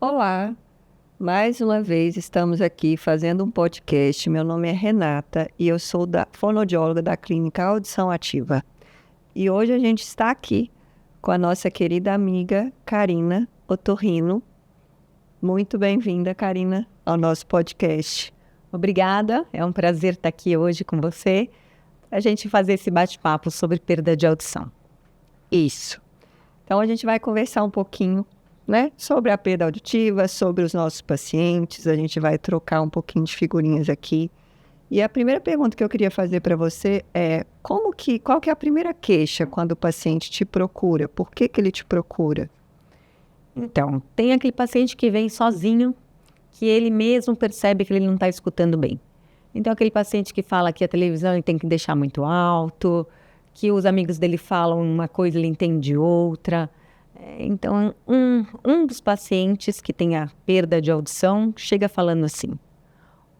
Olá, mais uma vez estamos aqui fazendo um podcast. Meu nome é Renata e eu sou fonoaudióloga da Clínica Audição Ativa. E hoje a gente está aqui com a nossa querida amiga Karina Otorrino. Muito bem-vinda, Karina, ao nosso podcast. Obrigada, é um prazer estar aqui hoje com você, para a gente fazer esse bate-papo sobre perda de audição. Isso. Então a gente vai conversar um pouquinho, né, sobre a perda auditiva, sobre os nossos pacientes, a gente vai trocar um pouquinho de figurinhas aqui. E a primeira pergunta que eu queria fazer para você é, qual que é a primeira queixa quando o paciente te procura? Por que ele te procura? Então, tem aquele paciente que vem sozinho, que ele mesmo percebe que ele não está escutando bem. Então, aquele paciente que fala que a televisão ele tem que deixar muito alto, que os amigos dele falam uma coisa e ele entende outra. Então, um dos pacientes que tem a perda de audição chega falando assim.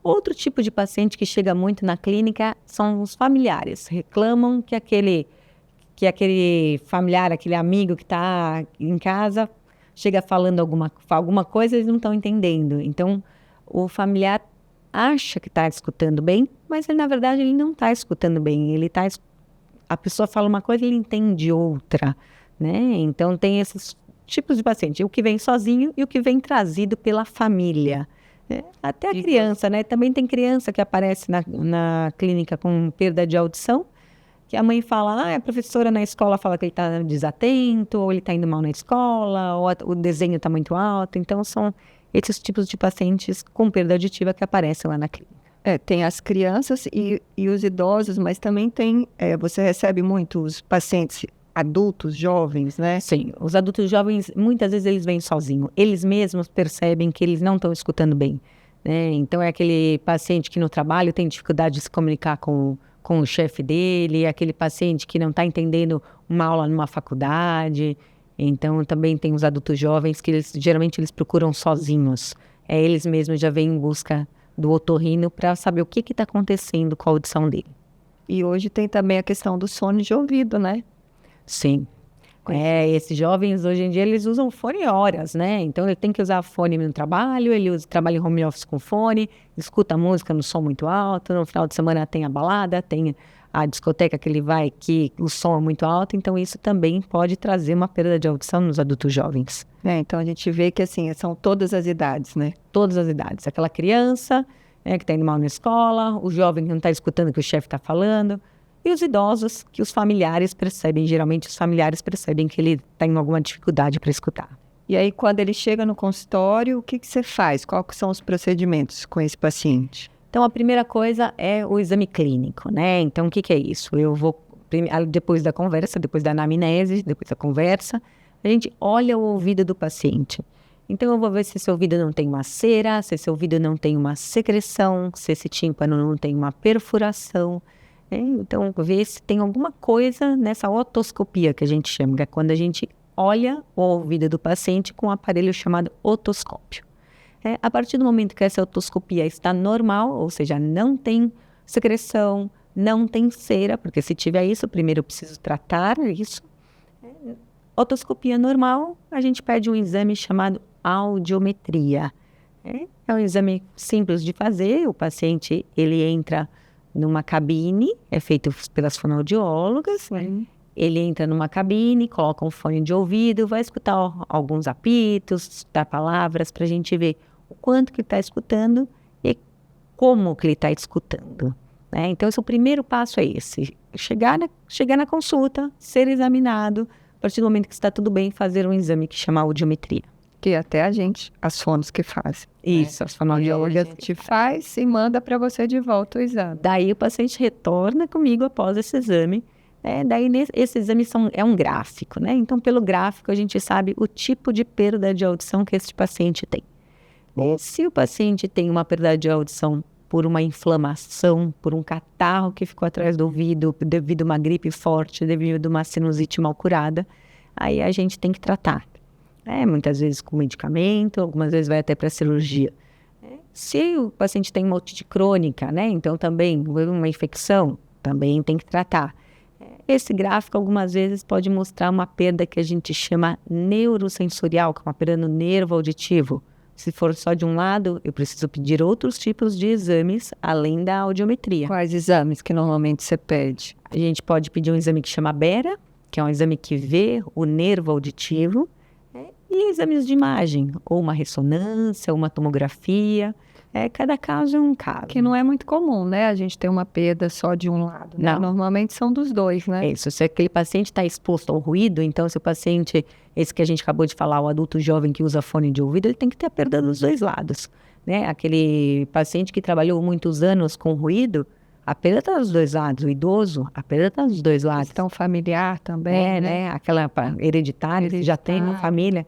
Outro tipo de paciente que chega muito na clínica são os familiares. Reclamam que aquele familiar, aquele amigo que está em casa, chega falando alguma coisa e eles não estão entendendo. Então, o familiar acha que está escutando bem, mas na verdade ele não está escutando bem. A pessoa fala uma coisa e ele entende outra, né? Então, tem esses tipos de paciente, o que vem sozinho e o que vem trazido pela família. Até a criança, né? Também tem criança que aparece na clínica com perda de audição, que a mãe fala, a professora na escola fala que ele está desatento, ou ele está indo mal na escola, ou o desenho está muito alto. Então, são esses tipos de pacientes com perda auditiva que aparecem lá na clínica. Tem as crianças e os idosos, mas também tem, você recebe muitos pacientes adultos, jovens, né? Sim, os adultos jovens, muitas vezes eles vêm sozinhos. Eles mesmos percebem que eles não estão escutando bem, né? Então, é aquele paciente que no trabalho tem dificuldade de se comunicar com o chefe dele, é aquele paciente que não está entendendo uma aula numa faculdade. Então, também tem os adultos jovens que geralmente eles procuram sozinhos. Eles mesmos já vêm em busca do otorrino para saber o que está acontecendo com a audição dele. E hoje tem também a questão do fone de ouvido, né? Sim. Esses jovens, hoje em dia, eles usam fone horas, né? Então, ele tem que usar fone no trabalho, trabalha em home office com fone, escuta a música no som muito alto, no final de semana tem a balada, tem a discoteca que ele vai, que o som é muito alto, então isso também pode trazer uma perda de audição nos adultos jovens. Então, a gente vê que, assim, são todas as idades, né? Todas as idades. Aquela criança que está indo mal na escola, o jovem que não está escutando o que o chefe está falando, e os idosos, que os familiares percebem, geralmente os familiares percebem que ele tem alguma dificuldade para escutar. E aí, quando ele chega no consultório, o que você faz? Quais são os procedimentos com esse paciente? Então, a primeira coisa é o exame clínico, né? Então, o que é isso? Eu vou, depois da conversa, depois da anamnese, depois da conversa, a gente olha o ouvido do paciente. Então, eu vou ver se esse ouvido não tem uma cera, se esse ouvido não tem uma secreção, se esse tímpano não tem uma perfuração. Então, ver se tem alguma coisa nessa otoscopia que a gente chama, que é quando a gente olha o ouvido do paciente com um aparelho chamado otoscópio. A partir do momento que essa otoscopia está normal, ou seja, não tem secreção, não tem cera, porque se tiver isso, primeiro eu preciso tratar isso. Otoscopia normal, a gente pede um exame chamado audiometria. É um exame simples de fazer, o paciente ele entra numa cabine, é feito pelas fonoaudiólogas, ele entra numa cabine, coloca um fone de ouvido, vai escutar alguns apitos, escutar palavras, para a gente ver o quanto que ele está escutando e como que ele está escutando. Então, o primeiro passo é esse, chegar na consulta, ser examinado, a partir do momento que está tudo bem, fazer um exame que chama audiometria. Que até as fonos que fazem. Isso, as fonoaudiólogas te faz e manda para você de volta o exame. Daí o paciente retorna comigo após esse exame. Daí esse exame é um gráfico, né? Então, pelo gráfico, a gente sabe o tipo de perda de audição que esse paciente tem. Se o paciente tem uma perda de audição por uma inflamação, por um catarro que ficou atrás do ouvido, devido a uma gripe forte, devido a uma sinusite mal curada, aí a gente tem que tratar. Muitas vezes com medicamento, algumas vezes vai até para cirurgia. Se o paciente tem uma otite crônica, né, então também uma infecção, também tem que tratar. Esse gráfico, algumas vezes, pode mostrar uma perda que a gente chama neurosensorial, que é uma perda no nervo auditivo. Se for só de um lado, eu preciso pedir outros tipos de exames, além da audiometria. Quais exames que normalmente você pede? A gente pode pedir um exame que chama Bera, que é um exame que vê o nervo auditivo, e exames de imagem, ou uma ressonância, ou uma tomografia. Cada caso é um caso. Que não é muito comum, né? A gente ter uma perda só de um lado, né? Não. Normalmente são dos dois, né? É isso, se aquele paciente está exposto ao ruído, então se o paciente, esse que a gente acabou de falar, o adulto jovem que usa fone de ouvido, ele tem que ter a perda dos dois lados, né? Aquele paciente que trabalhou muitos anos com ruído, a perda está dos dois lados. O idoso, a perda está dos dois lados. Questão familiar também, né? Aquela hereditária, que já tem na família.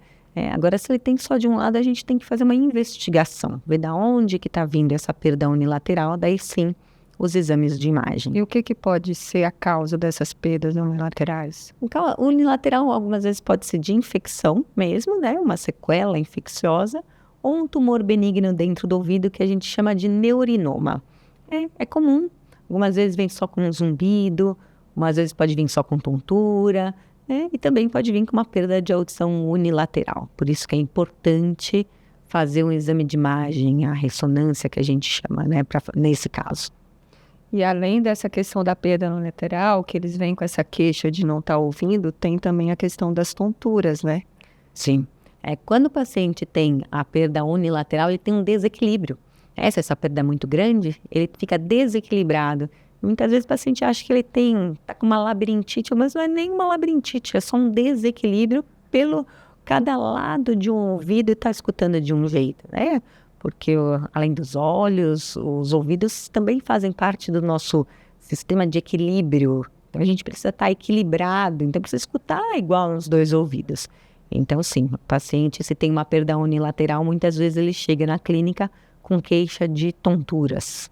Agora, se ele tem só de um lado, a gente tem que fazer uma investigação, ver de onde que está vindo essa perda unilateral, daí sim, os exames de imagem. E o que pode ser a causa dessas perdas unilaterais? Então, unilateral, algumas vezes pode ser de infecção mesmo, né? Uma sequela infecciosa, ou um tumor benigno dentro do ouvido que a gente chama de neurinoma. É comum, algumas vezes vem só com um zumbido, algumas vezes pode vir só com tontura, e também pode vir com uma perda de audição unilateral. Por isso que é importante fazer um exame de imagem, a ressonância que a gente chama, né, nesse caso. E além dessa questão da perda unilateral, que eles vêm com essa queixa de não estar ouvindo, tem também a questão das tonturas, né? Sim. Quando o paciente tem a perda unilateral, ele tem um desequilíbrio. Se essa perda é muito grande, ele fica desequilibrado. Muitas vezes o paciente acha que ele está com uma labirintite, mas não é nem uma labirintite, é só um desequilíbrio pelo cada lado de um ouvido e está escutando de um jeito, né? Porque além dos olhos, os ouvidos também fazem parte do nosso sistema de equilíbrio. Então a gente precisa estar equilibrado, então precisa escutar igual nos dois ouvidos. Então sim, o paciente, se tem uma perda unilateral, muitas vezes ele chega na clínica com queixa de tonturas.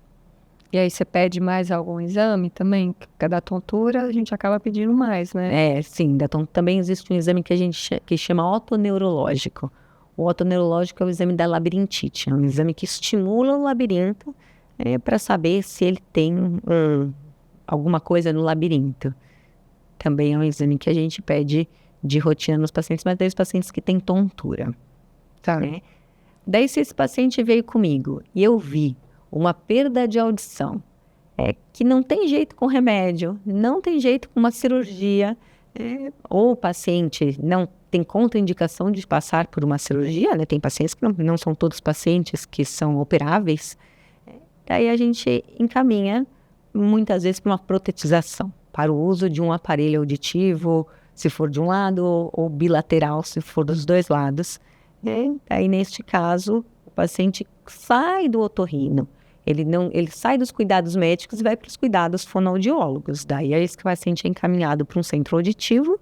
E aí você pede mais algum exame também? Porque da tontura a gente acaba pedindo mais, né? Sim, também existe um exame que chama otoneurológico. O otoneurológico é o exame da labirintite, é um exame que estimula o labirinto para saber se ele tem alguma coisa no labirinto. Também é um exame que a gente pede de rotina nos pacientes, mas daí os pacientes que têm tontura. Tá. Daí se esse paciente veio comigo e eu vi uma perda de audição, que não tem jeito com remédio, não tem jeito com uma cirurgia, ou o paciente não tem contraindicação de passar por uma cirurgia, né? Tem pacientes que não são todos pacientes que são operáveis, daí a gente encaminha muitas vezes para uma protetização, para o uso de um aparelho auditivo, se for de um lado, ou bilateral, se for dos dois lados. Aí neste caso, o paciente sai do otorrino, ele sai dos cuidados médicos e vai para os cuidados fonoaudiólogos. Daí é isso que o paciente é encaminhado para um centro auditivo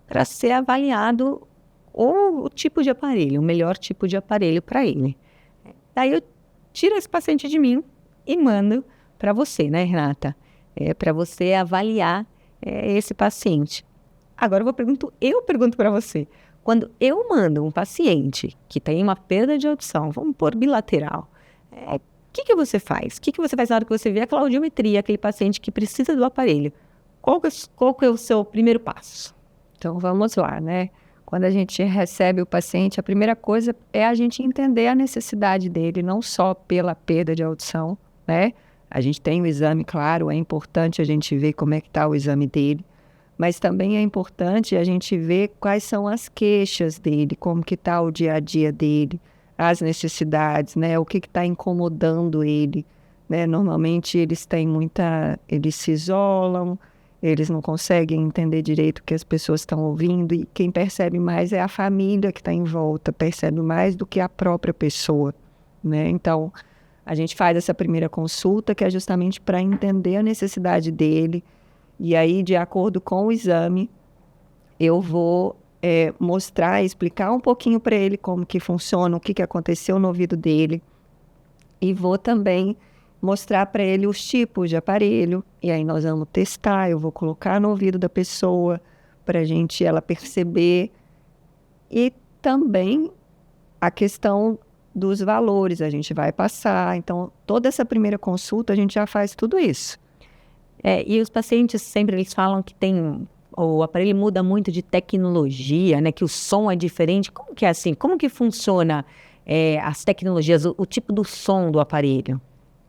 para ser avaliado o tipo de aparelho, o melhor tipo de aparelho para ele. Daí eu tiro esse paciente de mim e mando para você, né, Renata? Para você avaliar esse paciente. Agora eu pergunto para você, quando eu mando um paciente que tem uma perda de audição, vamos pôr bilateral, o que você faz? O que você faz na hora que você vê aquela audiometria, aquele paciente que precisa do aparelho? Qual que é o seu primeiro passo? Então, vamos lá, né? Quando a gente recebe o paciente, a primeira coisa é a gente entender a necessidade dele, não só pela perda de audição, né? A gente tem o exame, claro, é importante a gente ver como é que está o exame dele, mas também é importante a gente ver quais são as queixas dele, como que está o dia a dia dele, as necessidades, né? O que está incomodando ele, né? Normalmente eles se isolam, eles não conseguem entender direito o que as pessoas estão ouvindo e quem percebe mais é a família que está em volta, percebe mais do que a própria pessoa, né? Então, a gente faz essa primeira consulta que é justamente para entender a necessidade dele e aí, de acordo com o exame, eu vou mostrar, explicar um pouquinho para ele como que funciona, o que aconteceu no ouvido dele e vou também mostrar para ele os tipos de aparelho e aí nós vamos testar, eu vou colocar no ouvido da pessoa para ela perceber e também a questão dos valores, a gente vai passar, então toda essa primeira consulta a gente já faz tudo isso. E os pacientes sempre eles falam que o aparelho muda muito de tecnologia, né? Que o som é diferente. Como que é assim? Como que funciona as tecnologias, o tipo do som do aparelho?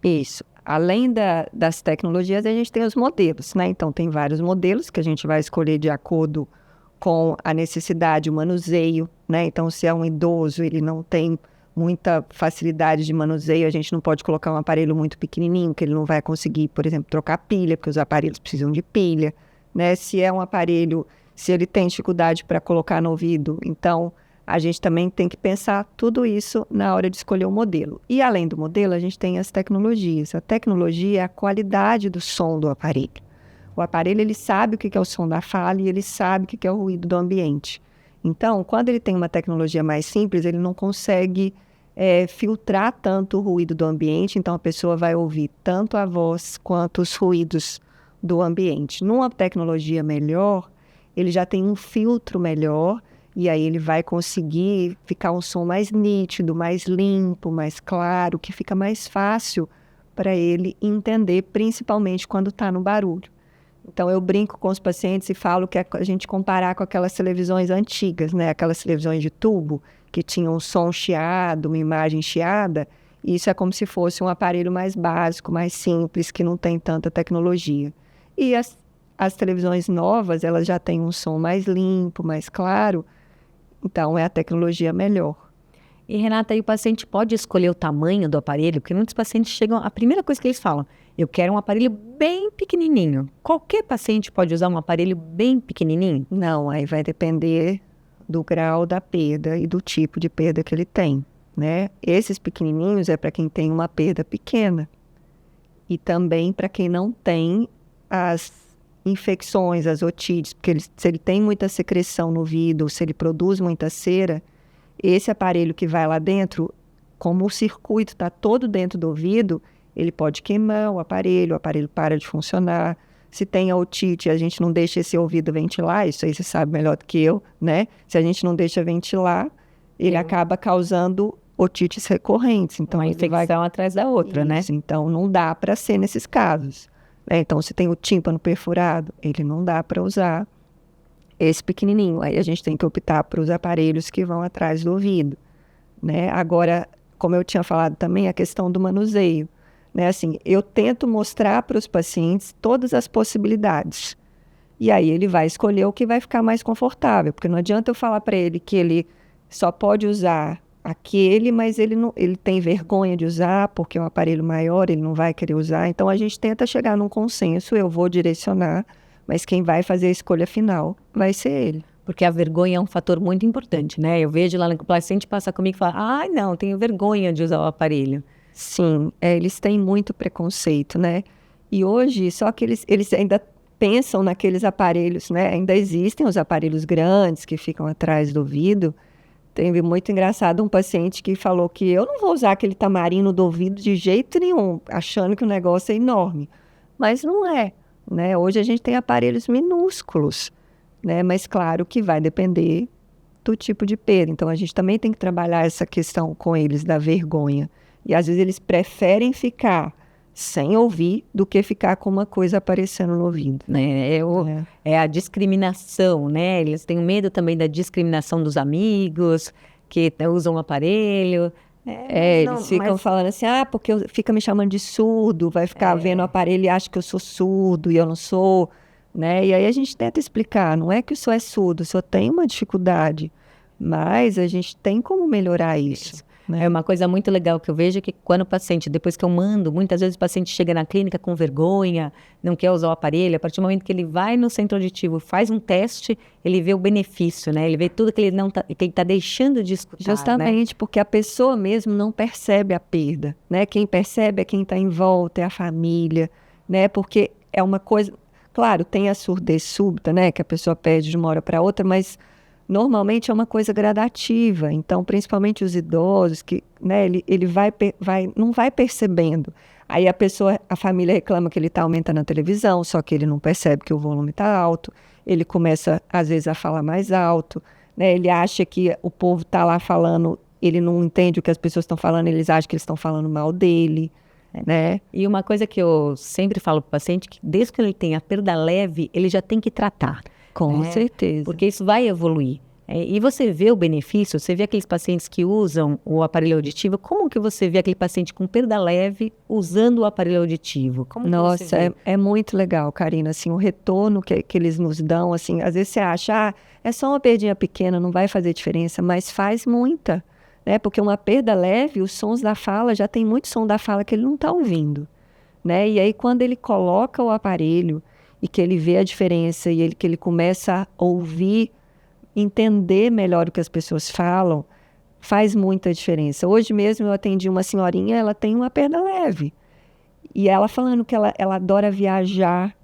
Isso. Além das tecnologias, a gente tem os modelos, né? Então, tem vários modelos que a gente vai escolher de acordo com a necessidade, o manuseio, né? Então, se é um idoso, ele não tem muita facilidade de manuseio, a gente não pode colocar um aparelho muito pequenininho, que ele não vai conseguir, por exemplo, trocar pilha, porque os aparelhos precisam de pilha, né? Se é um aparelho, se ele tem dificuldade para colocar no ouvido, então a gente também tem que pensar tudo isso na hora de escolher o modelo. E além do modelo, a gente tem as tecnologias. A tecnologia é a qualidade do som do aparelho. O aparelho, ele sabe o que é o som da fala e ele sabe o que é o ruído do ambiente. Então, quando ele tem uma tecnologia mais simples, ele não consegue filtrar tanto o ruído do ambiente, então a pessoa vai ouvir tanto a voz quanto os ruídos do ambiente. Numa tecnologia melhor, ele já tem um filtro melhor, e aí ele vai conseguir ficar um som mais nítido, mais limpo, mais claro, que fica mais fácil para ele entender, principalmente quando está no barulho. Então, eu brinco com os pacientes e falo que a gente comparar com aquelas televisões antigas, né? Aquelas televisões de tubo, que tinham um som chiado, uma imagem chiada. Isso é como se fosse um aparelho mais básico, mais simples, que não tem tanta tecnologia. E as televisões novas, elas já têm um som mais limpo, mais claro. Então, é a tecnologia melhor. E, Renata, aí o paciente pode escolher o tamanho do aparelho? Porque muitos pacientes chegam, a primeira coisa que eles falam, eu quero um aparelho bem pequenininho. Qualquer paciente pode usar um aparelho bem pequenininho? Não, aí vai depender do grau da perda e do tipo de perda que ele tem, né? Esses pequenininhos é para quem tem uma perda pequena. E também para quem não tem as infecções, as otites, porque se ele tem muita secreção no ouvido, se ele produz muita cera, esse aparelho que vai lá dentro, como o circuito está todo dentro do ouvido, ele pode queimar o aparelho para de funcionar. Se tem a otite, a gente não deixa esse ouvido ventilar, isso aí você sabe melhor do que eu, né? Se a gente não deixa ventilar, ele acaba causando otites recorrentes. Então, uma infecção atrás da outra, né? Então, não dá para ser nesses casos. Então, se tem o tímpano perfurado, ele não dá para usar esse pequenininho. Aí a gente tem que optar para os aparelhos que vão atrás do ouvido, né? Agora, como eu tinha falado também, a questão do manuseio, né? Assim, eu tento mostrar para os pacientes todas as possibilidades. E aí ele vai escolher o que vai ficar mais confortável, porque não adianta eu falar para ele que ele só pode usar aquele, mas ele tem vergonha de usar, porque é um aparelho maior, ele não vai querer usar. Então, a gente tenta chegar num consenso, eu vou direcionar, mas quem vai fazer a escolha final vai ser ele. Porque a vergonha é um fator muito importante, né? Eu vejo lá que o paciente passa comigo e fala, não, tenho vergonha de usar o aparelho. Sim, eles têm muito preconceito, né? E hoje, só que eles ainda pensam naqueles aparelhos, né? Ainda existem os aparelhos grandes que ficam atrás do ouvido. Teve muito engraçado um paciente que falou que eu não vou usar aquele tamarino do ouvido de jeito nenhum, achando que o negócio é enorme. Mas não é, né? Hoje a gente tem aparelhos minúsculos, né? Mas claro que vai depender do tipo de perda. Então a gente também tem que trabalhar essa questão com eles da vergonha. E às vezes eles preferem ficar sem ouvir do que ficar com uma coisa aparecendo no ouvido. Né? É a discriminação, né? Eles têm medo também da discriminação dos amigos que usam o aparelho. Eles ficam falando assim, porque fica me chamando de surdo, vai ficar vendo o aparelho e acha que eu sou surdo e eu não sou, né? E aí a gente tenta explicar, não é que o senhor é surdo, o senhor tem uma dificuldade, mas a gente tem como melhorar isso. É uma coisa muito legal que eu vejo que quando o paciente, depois que eu mando, muitas vezes o paciente chega na clínica com vergonha, não quer usar o aparelho, a partir do momento que ele vai no centro auditivo, faz um teste, ele vê o benefício, né? Ele vê tudo que ele está deixando de escutar. Justamente, né? Porque a pessoa mesmo não percebe a perda, né? Quem percebe é quem está em volta, é a família, né? Porque é uma coisa... Claro, tem a surdez súbita, né? Que a pessoa perde de uma hora para outra, mas... Normalmente é uma coisa gradativa, então principalmente os idosos, que, né, ele não vai percebendo. Aí a família reclama que ele está aumentando a televisão, só que ele não percebe que o volume está alto, ele começa às vezes a falar mais alto, né, ele acha que o povo está lá falando, ele não entende o que as pessoas estão falando, eles acham que eles estão falando mal dele. Né? E uma coisa que eu sempre falo para o paciente, que desde que ele tem a perda leve, ele já tem que tratar. Com certeza. Porque isso vai evoluir. E você vê o benefício? Você vê aqueles pacientes que usam o aparelho auditivo? Como que você vê aquele paciente com perda leve usando o aparelho auditivo? Como que você Nossa, vê? é muito legal, Karina, assim, o retorno que eles nos dão, assim, às vezes você acha, é só uma perdinha pequena, não vai fazer diferença, mas faz muita, né? Porque uma perda leve, os sons da fala, já tem muito som da fala que ele não está ouvindo, né? E aí, quando ele coloca o aparelho e que ele vê a diferença e que ele começa a ouvir, entender melhor o que as pessoas falam, faz muita diferença. Hoje mesmo eu atendi uma senhorinha, ela tem uma perda leve. E ela falando que ela adora viajar.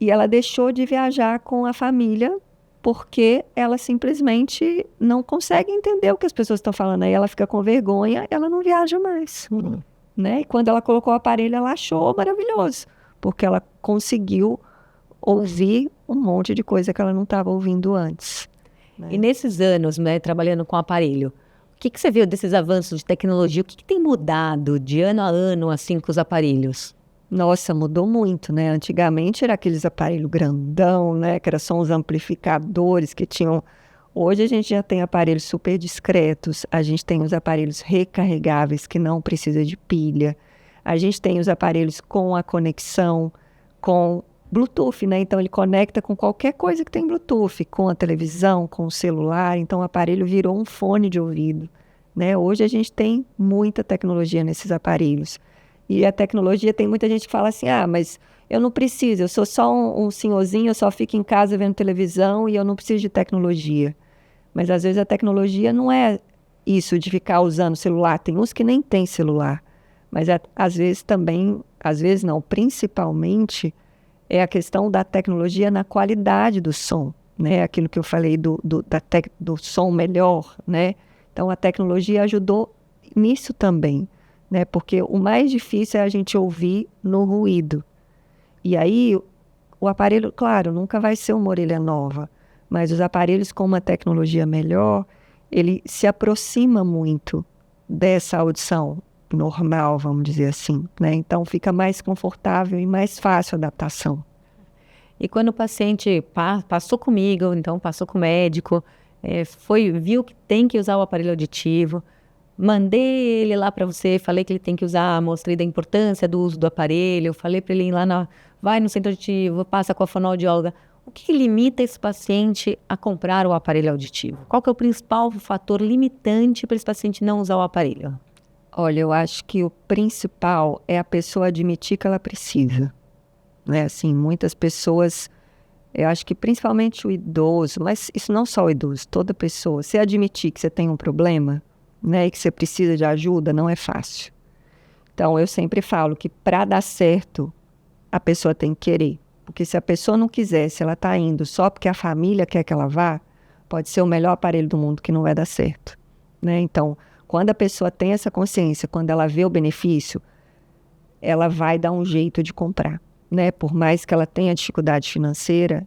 E ela deixou de viajar com a família porque ela simplesmente não consegue entender o que as pessoas estão falando. Aí ela fica com vergonha, ela não viaja mais. Né? E quando ela colocou o aparelho, ela achou maravilhoso. Porque ela conseguiu ouvir um monte de coisa que ela não estava ouvindo antes. E nesses anos, né, trabalhando com aparelho, o que você viu desses avanços de tecnologia? O que tem mudado de ano a ano, assim, com os aparelhos? Nossa, mudou muito, né? Antigamente era aqueles aparelhos grandão, né? Que eram só uns amplificadores que tinham... Hoje a gente já tem aparelhos super discretos, a gente tem os aparelhos recarregáveis que não precisa de pilha, a gente tem os aparelhos com a conexão com Bluetooth, né? Então ele conecta com qualquer coisa que tem Bluetooth, com a televisão, com o celular, então o aparelho virou um fone de ouvido, né? Hoje a gente tem muita tecnologia nesses aparelhos. E a tecnologia, tem muita gente que fala assim, mas eu não preciso, eu sou só um senhorzinho, eu só fico em casa vendo televisão e eu não preciso de tecnologia. Mas às vezes a tecnologia não é isso de ficar usando celular. Tem uns que nem tem celular. Mas às vezes também, às vezes não, principalmente é a questão da tecnologia na qualidade do som, né? Aquilo que eu falei do som melhor, né? Então a tecnologia ajudou nisso também, né? Porque o mais difícil é a gente ouvir no ruído. E aí o aparelho, claro, nunca vai ser uma orelha nova, mas os aparelhos com uma tecnologia melhor, ele se aproxima muito dessa audição normal, vamos dizer assim, né? Então fica mais confortável e mais fácil a adaptação. E quando o paciente passou comigo, então passou com o médico, viu que tem que usar o aparelho auditivo, mandei ele lá para você, falei que ele tem que usar, mostrei da importância do uso do aparelho, falei para ele ir lá, vai no centro auditivo, passa com a fonoaudióloga. O que limita esse paciente a comprar o aparelho auditivo? Qual que é o principal fator limitante para esse paciente não usar o aparelho? Olha, eu acho que o principal é a pessoa admitir que ela precisa. Né? Assim, muitas pessoas, eu acho que principalmente o idoso, mas isso não só o idoso, toda pessoa, se admitir que você tem um problema, né, e que você precisa de ajuda, não é fácil. Então, eu sempre falo que para dar certo, a pessoa tem que querer. Porque se a pessoa não quiser, se ela está indo só porque a família quer que ela vá, pode ser o melhor aparelho do mundo que não vai dar certo. Né? Então, quando a pessoa tem essa consciência, quando ela vê o benefício, ela vai dar um jeito de comprar. Né? Por mais que ela tenha dificuldade financeira,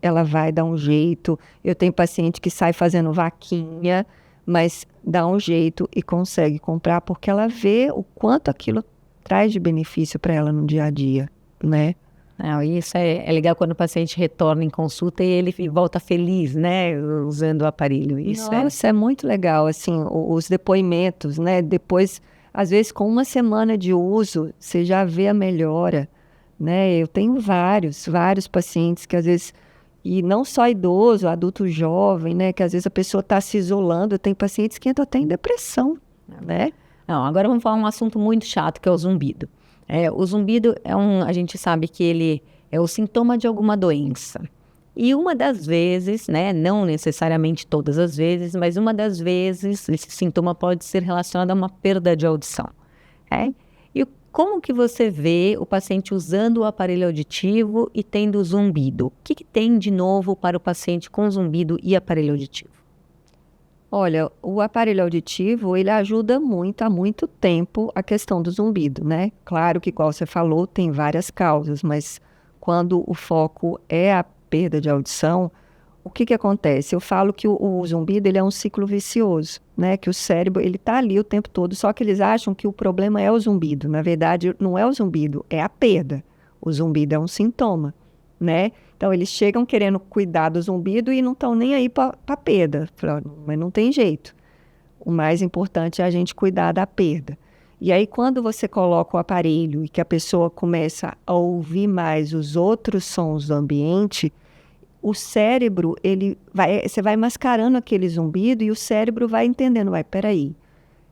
ela vai dar um jeito. Eu tenho paciente que sai fazendo vaquinha, mas dá um jeito e consegue comprar porque ela vê o quanto aquilo traz de benefício para ela no dia a dia, né? Não, isso é legal quando o paciente retorna em consulta e ele volta feliz, né, usando o aparelho. Nossa, é muito legal, assim, os depoimentos, né? Depois, às vezes, com uma semana de uso, você já vê a melhora, né? Eu tenho vários pacientes que às vezes, e não só idoso, adulto jovem, né? Que às vezes a pessoa está se isolando. Eu tenho pacientes que entram até em depressão, né? Não, agora vamos falar um assunto muito chato, que é o zumbido. O zumbido a gente sabe que ele é o sintoma de alguma doença. E uma das vezes, né, não necessariamente todas as vezes, mas uma das vezes esse sintoma pode ser relacionado a uma perda de audição. E como que você vê o paciente usando o aparelho auditivo e tendo zumbido? O que tem de novo para o paciente com zumbido e aparelho auditivo? Olha, o aparelho auditivo, ele ajuda muito, há muito tempo, a questão do zumbido, né? Claro que, igual você falou, tem várias causas, mas quando o foco é a perda de audição, o que acontece? Eu falo que o zumbido, ele é um ciclo vicioso, né? Que o cérebro, ele tá ali o tempo todo, só que eles acham que o problema é o zumbido. Na verdade, não é o zumbido, é a perda. O zumbido é um sintoma, né? Então, eles chegam querendo cuidar do zumbido e não estão nem aí para a perda. Mas não tem jeito. O mais importante é a gente cuidar da perda. E aí, quando você coloca o aparelho e que a pessoa começa a ouvir mais os outros sons do ambiente, o cérebro, você vai mascarando aquele zumbido e o cérebro vai entendendo, peraí,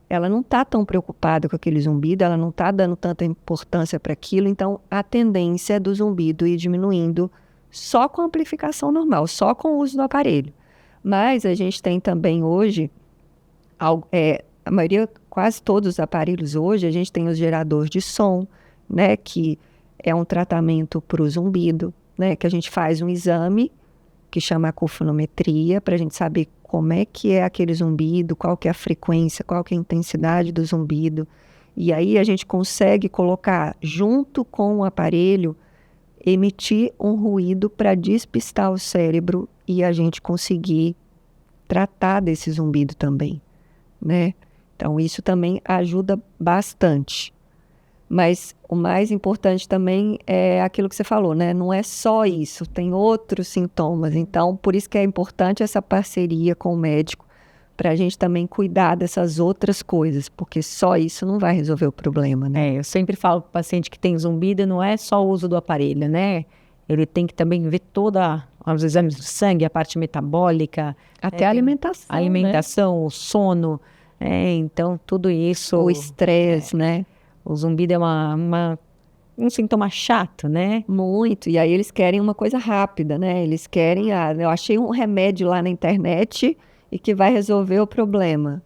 ela não está tão preocupada com aquele zumbido, ela não está dando tanta importância para aquilo, então a tendência é do zumbido ir diminuindo só com a amplificação normal, só com o uso do aparelho. Mas a gente tem também hoje, a maioria, quase todos os aparelhos hoje, a gente tem os geradores de som, né, que é um tratamento para o zumbido, né, que a gente faz um exame que chama acufonometria, para a gente saber como é que é aquele zumbido, qual que é a frequência, qual que é a intensidade do zumbido. E aí a gente consegue colocar junto com o aparelho, emitir um ruído para despistar o cérebro e a gente conseguir tratar desse zumbido também, né? Então isso também ajuda bastante. Mas o mais importante também é aquilo que você falou, né? Não é só isso, tem outros sintomas. Então, por isso que é importante essa parceria com o médico, para a gente também cuidar dessas outras coisas, porque só isso não vai resolver o problema, né? Eu sempre falo para o paciente que tem zumbido, não é só o uso do aparelho, né? Ele tem que também ver os exames do sangue, a parte metabólica. Até a alimentação, a alimentação, né? O sono, então tudo isso... O estresse, né? O zumbido é um sintoma chato, né? Muito. E aí eles querem uma coisa rápida, né? Eles querem, eu achei um remédio lá na internet e que vai resolver o problema.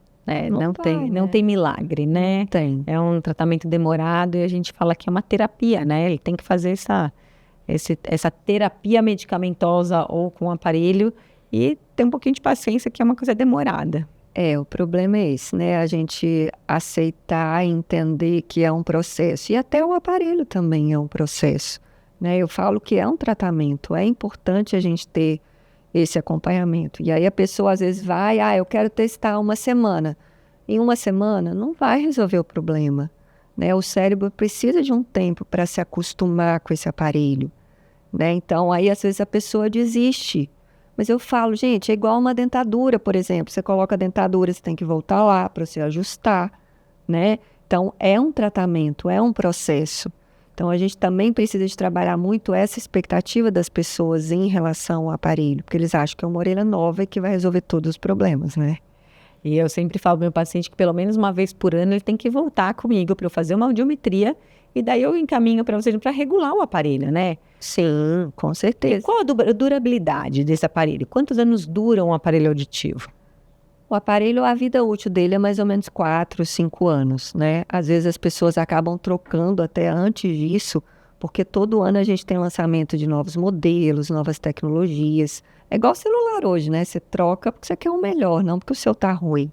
Não tem milagre, né? Não tem. É um tratamento demorado e a gente fala que é uma terapia, né? Ele tem que fazer essa terapia medicamentosa ou com aparelho e ter um pouquinho de paciência, que é uma coisa demorada. O problema é esse, né? A gente aceitar e entender que é um processo. E até o aparelho também é um processo, né? Eu falo que é um tratamento. É importante a gente ter esse acompanhamento. E aí a pessoa às vezes vai, eu quero testar uma semana. Em uma semana não vai resolver o problema, né? O cérebro precisa de um tempo para se acostumar com esse aparelho, né? Então aí às vezes a pessoa desiste. Mas eu falo, gente, é igual uma dentadura, por exemplo. Você coloca a dentadura, você tem que voltar lá para você ajustar, né? Então, é um tratamento, é um processo. Então, a gente também precisa de trabalhar muito essa expectativa das pessoas em relação ao aparelho, porque eles acham que é uma orelha nova e que vai resolver todos os problemas, né? E eu sempre falo para o meu paciente que pelo menos uma vez por ano ele tem que voltar comigo para eu fazer uma audiometria e daí eu encaminho para você para regular o aparelho, né? Sim, com certeza. E qual a durabilidade desse aparelho? Quantos anos dura um aparelho auditivo? O aparelho, a vida útil dele é mais ou menos 4, 5 anos, né? Às vezes as pessoas acabam trocando até antes disso, porque todo ano a gente tem lançamento de novos modelos, novas tecnologias. É igual celular hoje, né? Você troca porque você quer um melhor, não porque o seu tá ruim,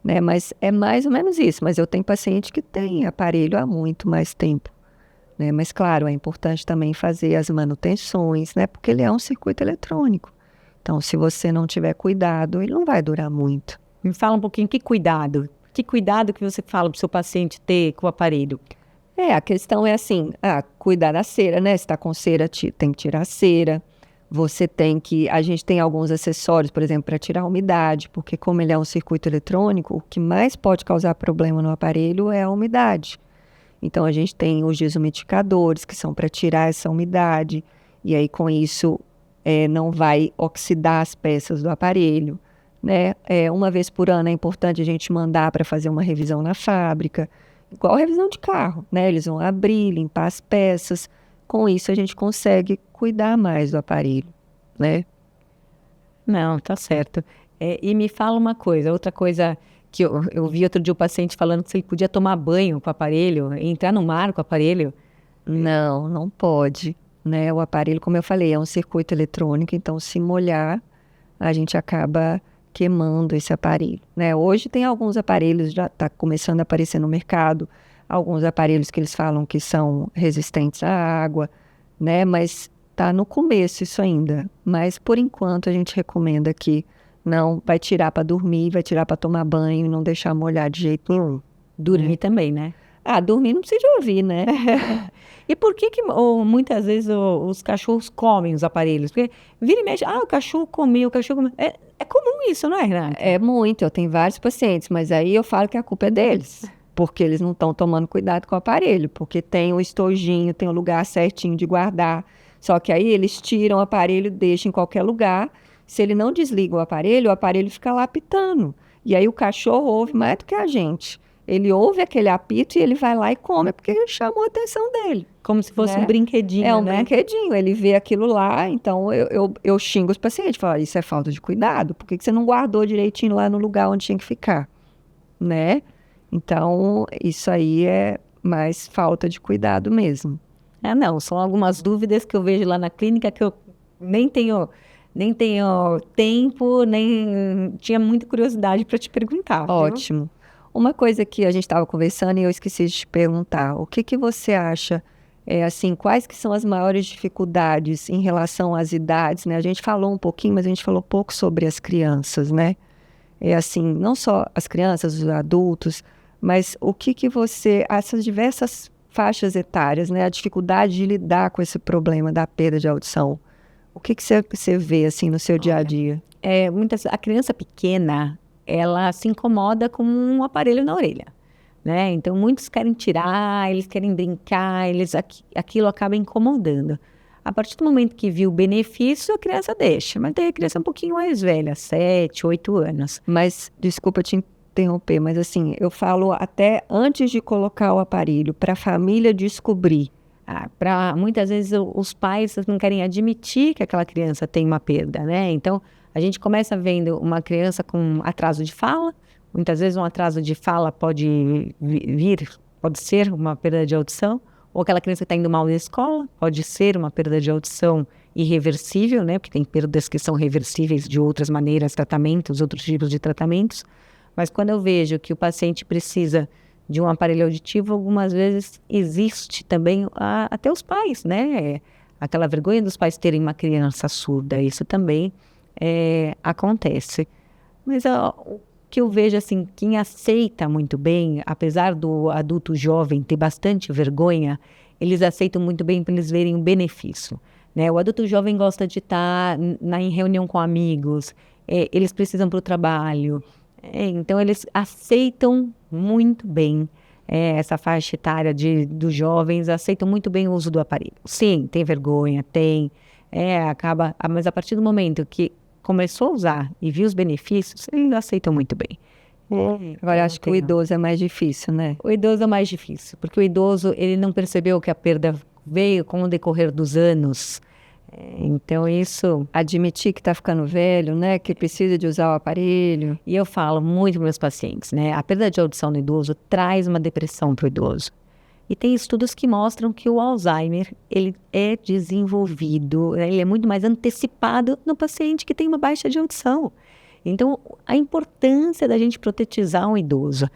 né? Mas é mais ou menos isso. Mas eu tenho paciente que tem aparelho há muito mais tempo, né? Mas claro, é importante também fazer as manutenções, né? Porque ele é um circuito eletrônico. Então, se você não tiver cuidado, ele não vai durar muito. Me fala um pouquinho, que cuidado que você fala para o seu paciente ter com o aparelho? A questão é assim, cuidar da cera, né? Se está com cera, tem que tirar a cera. A gente tem alguns acessórios, por exemplo, para tirar a umidade, porque como ele é um circuito eletrônico, o que mais pode causar problema no aparelho é a umidade. Então, a gente tem os desumidificadores, que são para tirar essa umidade, e aí com isso não vai oxidar as peças do aparelho, né? Uma vez por ano é importante a gente mandar para fazer uma revisão na fábrica, igual revisão de carro, né? Eles vão abrir, limpar as peças. Com isso, a gente consegue cuidar mais do aparelho, né? Não, tá certo. E me fala uma coisa, outra coisa que eu vi outro dia o paciente falando que se ele podia tomar banho com o aparelho, entrar no mar com o aparelho. Não, não pode, né? O aparelho, como eu falei, é um circuito eletrônico, então se molhar, a gente acaba queimando esse aparelho, né? Hoje tem alguns aparelhos, já está começando a aparecer no mercado, alguns aparelhos que eles falam que são resistentes à água, né? Mas está no começo isso ainda. Mas, por enquanto, a gente recomenda que não vai tirar para dormir, vai tirar para tomar banho e não deixar molhar de jeito nenhum. Dormir também, né? Dormir não precisa de ouvir, né? E por que muitas vezes os cachorros comem os aparelhos? Porque vira e mexe, o cachorro comeu, o cachorro comeu. É comum isso, não é, Renata? É muito, eu tenho vários pacientes, mas aí eu falo que a culpa é deles, porque eles não estão tomando cuidado com o aparelho, porque tem o estojinho, tem o lugar certinho de guardar, só que aí eles tiram o aparelho, deixam em qualquer lugar, se ele não desliga o aparelho fica lá apitando, e aí o cachorro ouve mais do que a gente. Ele ouve aquele apito e ele vai lá e come, porque chamou a atenção dele. Como se fosse né? um brinquedinho, É um né? brinquedinho, ele vê aquilo lá, então eu xingo os pacientes, falo, isso é falta de cuidado, por que você não guardou direitinho lá no lugar onde tinha que ficar, né? Então, isso aí é mais falta de cuidado mesmo. Não, são algumas dúvidas que eu vejo lá na clínica que eu nem tenho tempo, nem tinha muita curiosidade para te perguntar. Ótimo. Viu? Uma coisa que a gente estava conversando e eu esqueci de te perguntar, o que você acha, assim, quais que são as maiores dificuldades em relação às idades, né? A gente falou um pouquinho, mas a gente falou pouco sobre as crianças, né? Assim, não só as crianças, os adultos, mas o que você, essas diversas faixas etárias, né? A dificuldade de lidar com esse problema da perda de audição. O que você vê, assim, no seu dia a dia? A criança pequena, ela se incomoda com um aparelho na orelha, né? Então, muitos querem tirar, eles querem brincar, aquilo acaba incomodando. A partir do momento que viu o benefício, a criança deixa. Mas tem a criança um pouquinho mais velha, 7, 8 anos. Mas, desculpa te interromper, mas assim, eu falo até antes de colocar o aparelho, para a família descobrir. Muitas vezes os pais não querem admitir que aquela criança tem uma perda, né? Então, a gente começa vendo uma criança com atraso de fala. Muitas vezes um atraso de fala pode ser uma perda de audição. Ou aquela criança que está indo mal na escola, pode ser uma perda de audição irreversível, né? Porque tem perdas que são reversíveis de outras maneiras, outros tipos de tratamentos. Mas quando eu vejo que o paciente precisa de um aparelho auditivo, algumas vezes existe também até os pais, né? Aquela vergonha dos pais terem uma criança surda, isso também acontece. Mas o que eu vejo, assim, quem aceita muito bem, apesar do adulto jovem ter bastante vergonha, eles aceitam muito bem para eles verem o benefício, né? O adulto jovem gosta de estar em reunião com amigos, eles precisam para o trabalho, então eles aceitam muito bem essa faixa etária dos jovens, aceitam muito bem o uso do aparelho. Sim, tem vergonha, mas a partir do momento que começou a usar e viu os benefícios, eles aceitam muito bem. Agora, acho que o idoso é mais difícil, né? O idoso é mais difícil, porque o idoso, ele não percebeu que a perda veio com o decorrer dos anos. Então, isso... Admitir que está ficando velho, né? Que precisa de usar o aparelho. E eu falo muito para meus pacientes, né? A perda de audição no idoso traz uma depressão para o idoso. E tem estudos que mostram que o Alzheimer, ele é desenvolvido, né? Ele é muito mais antecipado no paciente que tem uma baixa de audição. Então, a importância da gente protetizar um idoso.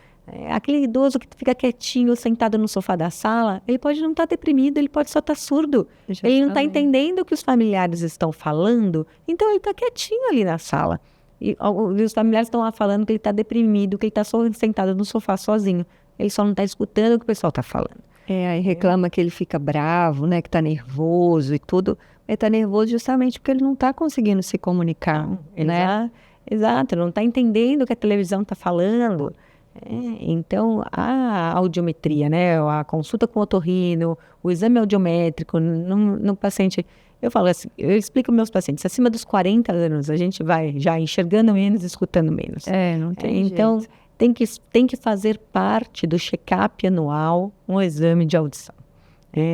Aquele idoso que fica quietinho, sentado no sofá da sala, ele pode não estar deprimido, ele pode só estar surdo. Ele não está entendendo o que os familiares estão falando, então ele está quietinho ali na sala. E os familiares estão lá falando que ele está deprimido, que ele está só sentado no sofá sozinho. Ele só não está escutando o que o pessoal está falando. Aí reclama que ele fica bravo, né? Que está nervoso e tudo. Ele está nervoso justamente porque ele não está conseguindo se comunicar, né? Exato, não está entendendo o que a televisão está falando. Então, a audiometria, né? A consulta com o otorrino, o exame audiométrico no paciente... Eu falo assim, eu explico para meus pacientes, acima dos 40 anos, a gente vai já enxergando menos, escutando menos. Não tem então, jeito. Tem que fazer parte do check-up anual um exame de audição.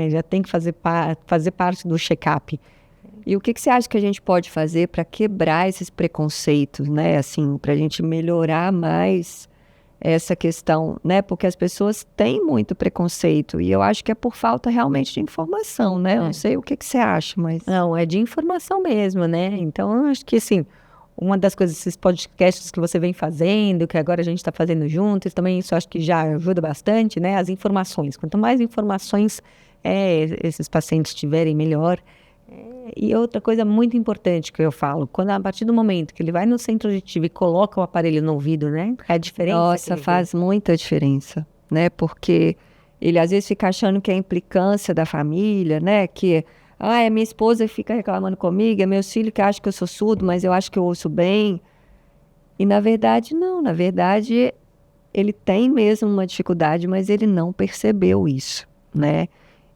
Já tem que fazer parte do check-up. E o que você acha que a gente pode fazer para quebrar esses preconceitos, né? Assim, para a gente melhorar mais essa questão, né? Porque as pessoas têm muito preconceito e eu acho que é por falta realmente de informação, né? Eu não sei o que você acha, mas... Não, é de informação mesmo, né? Então, eu acho que, assim, uma das coisas, esses podcasts que você vem fazendo, que agora a gente está fazendo juntos, também isso acho que já ajuda bastante, né? As informações. Quanto mais informações esses pacientes tiverem, melhor. E outra coisa muito importante que eu falo, a partir do momento que ele vai no centro auditivo e coloca o aparelho no ouvido, né? A diferença... Nossa, faz muita diferença, né? Porque Ele às vezes fica achando que é implicância da família, né? Que, a minha esposa fica reclamando comigo, é meus filhos que acham que eu sou surdo, mas eu acho que eu ouço bem. E na verdade, não. Na verdade, ele tem mesmo uma dificuldade, mas ele não percebeu isso, né?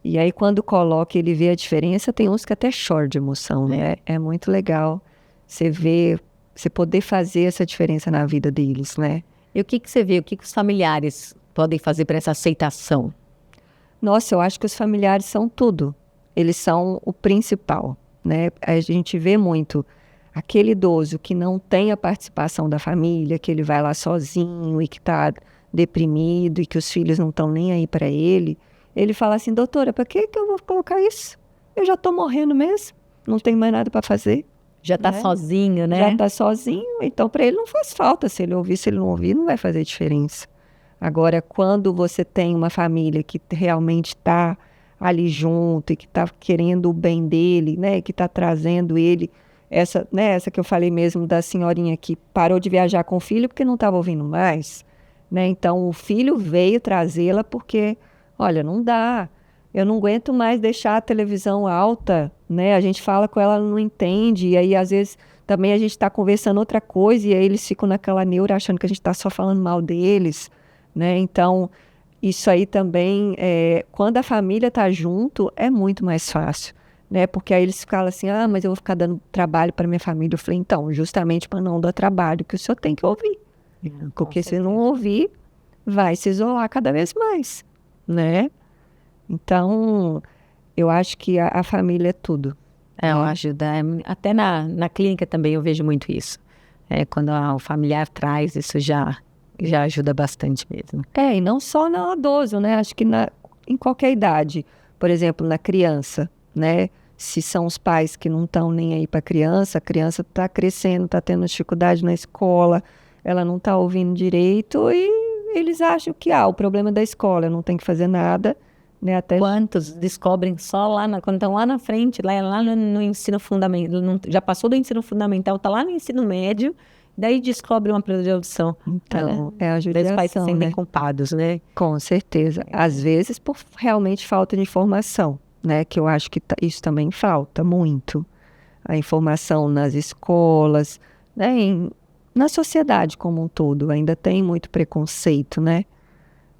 E aí, quando coloca, ele vê a diferença, tem uns que até choram de emoção, né? É muito legal você ver, você poder fazer essa diferença na vida deles, né? E o que você vê, o que os familiares podem fazer para essa aceitação? Nossa, eu acho que os familiares são tudo. Eles são o principal, né? A gente vê muito aquele idoso que não tem a participação da família, que ele vai lá sozinho e que está deprimido e que os filhos não estão nem aí para ele. Ele fala assim, doutora, para que eu vou colocar isso? Eu já estou morrendo mesmo, não tenho mais nada para fazer. Já está sozinho, né? Já está sozinho, então para ele não faz falta. Se ele ouvir, se ele não ouvir, não vai fazer diferença. Agora, quando você tem uma família que realmente está ali junto e que está querendo o bem dele, né, que está trazendo ele, essa que eu falei mesmo da senhorinha que parou de viajar com o filho porque não estava ouvindo mais, né? Então, o filho veio trazê-la porque, olha, não dá, eu não aguento mais deixar a televisão alta, né? A gente fala com ela, ela não entende, e aí, às vezes, também a gente está conversando outra coisa e aí eles ficam naquela neura achando que a gente está só falando mal deles, né? Então, isso aí também, quando a família está junto, é muito mais fácil, né? Porque aí eles falam assim, mas eu vou ficar dando trabalho para minha família. Eu falei, então, justamente para não dar trabalho, que o senhor tem que ouvir. Porque se não ouvir, vai se isolar cada vez mais, né? Então, eu acho que a família é tudo. Ela ajuda. Até na clínica também eu vejo muito isso. Quando o familiar traz, isso já ajuda bastante mesmo. E não só no idoso, né? Acho que em qualquer idade. Por exemplo, na criança, né? Se são os pais que não estão nem aí para a criança está crescendo, está tendo dificuldade na escola, ela não está ouvindo direito e eles acham que, o problema é da escola, não tem que fazer nada, né? Até quantos descobrem só quando estão lá na frente, lá no ensino fundamental, já passou do ensino fundamental, está lá no ensino médio, daí descobre uma perda de audição. Então, é a judiação, os pais se sentem né? culpados, né? Com certeza. Às vezes por realmente falta de informação, né? Que eu acho que isso também falta muito. A informação nas escolas, né? Na sociedade como um todo. Ainda tem muito preconceito, né?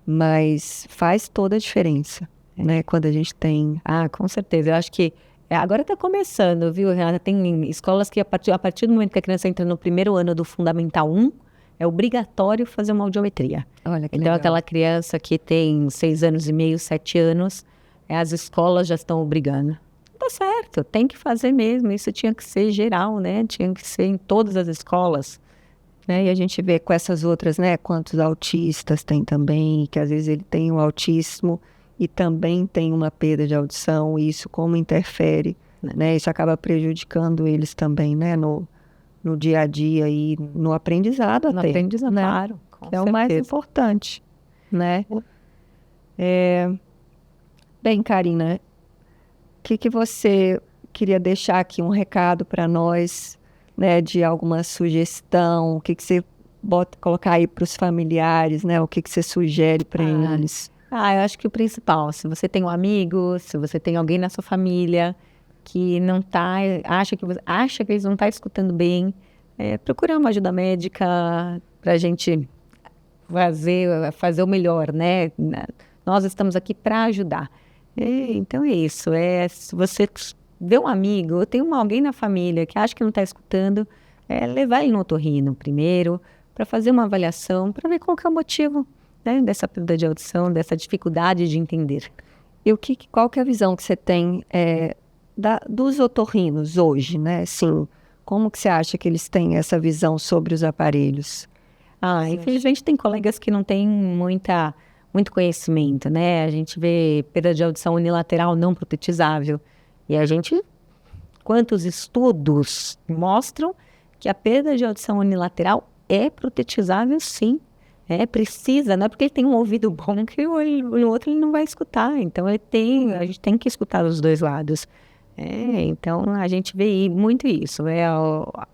Mas faz toda a diferença, né? Quando a gente tem... com certeza. Eu acho que agora está começando, viu, Renata? Tem escolas que a partir do momento que a criança entra no primeiro ano do Fundamental 1, é obrigatório fazer uma audiometria. Olha que então, legal. Aquela criança que tem 6 anos e meio, 7 anos, as escolas já estão obrigando. Tá certo, tem que fazer mesmo. Isso tinha que ser geral, né? Tinha que ser em todas as escolas. E a gente vê com essas outras, né? Quantos autistas tem também, que às vezes ele tem um autismo e também tem uma perda de audição, e isso como interfere, né? Isso acaba prejudicando eles também, né? No dia a dia e no aprendizado até. No aprendizado, né? claro. Que é o mais importante, né? Bem, Karina, o que você queria deixar aqui, um recado para nós, né? De alguma sugestão, o que você colocar aí para os familiares, né? O que você sugere para eles? Eu acho que o principal, se você tem um amigo, se você tem alguém na sua família que não acha que eles não estão escutando bem, procurar uma ajuda médica para a gente fazer o melhor, né? Nós estamos aqui para ajudar. Então é isso. Se você vê um amigo, ou tem alguém na família que acha que não está escutando, levar ele no otorrino primeiro, para fazer uma avaliação, para ver qual que é o motivo, né, dessa perda de audição, dessa dificuldade de entender. E qual que é a visão que você tem dos otorrinos hoje, né? Assim, como que você acha que eles têm essa visão sobre os aparelhos? Infelizmente tem colegas que não têm muito conhecimento, né? A gente vê perda de audição unilateral não protetizável. E quantos estudos mostram que a perda de audição unilateral é protetizável, sim. Precisa, não é porque ele tem um ouvido bom que o outro ele não vai escutar. Então, a gente tem que escutar os dois lados. Então, a gente vê muito isso.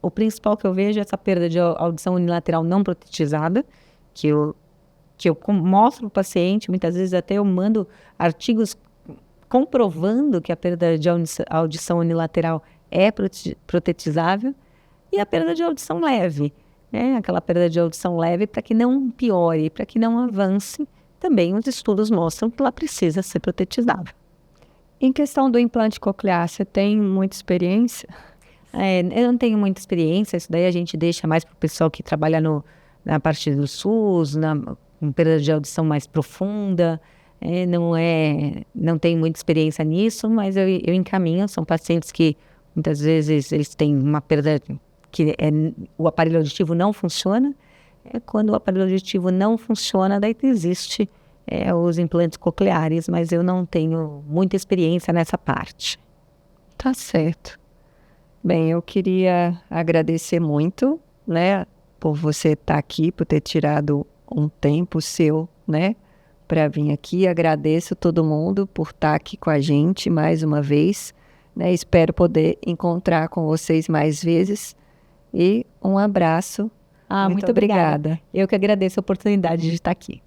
O principal que eu vejo é essa perda de audição unilateral não protetizada, que que eu mostro para o paciente, muitas vezes até eu mando artigos comprovando que a perda de audição unilateral é protetizável, e a perda de audição leve, né? Aquela perda de audição leve para que não piore, para que não avance, também os estudos mostram que ela precisa ser protetizável. Em questão do implante coclear, você tem muita experiência? Eu não tenho muita experiência, isso daí a gente deixa mais para o pessoal que trabalha na parte do SUS, com perda de audição mais profunda. Não tenho muita experiência nisso, mas eu encaminho. São pacientes que muitas vezes eles têm uma perda que o aparelho auditivo não funciona. Quando o aparelho auditivo não funciona, daí existe os implantes cocleares, mas eu não tenho muita experiência nessa parte. Tá certo. Bem, eu queria agradecer muito, né, por você estar aqui, por ter tirado um tempo seu, né, para vir aqui. Agradeço todo mundo por estar aqui com a gente mais uma vez, né? Espero poder encontrar com vocês mais vezes. E um abraço. Muito obrigada. Eu que agradeço a oportunidade de estar aqui.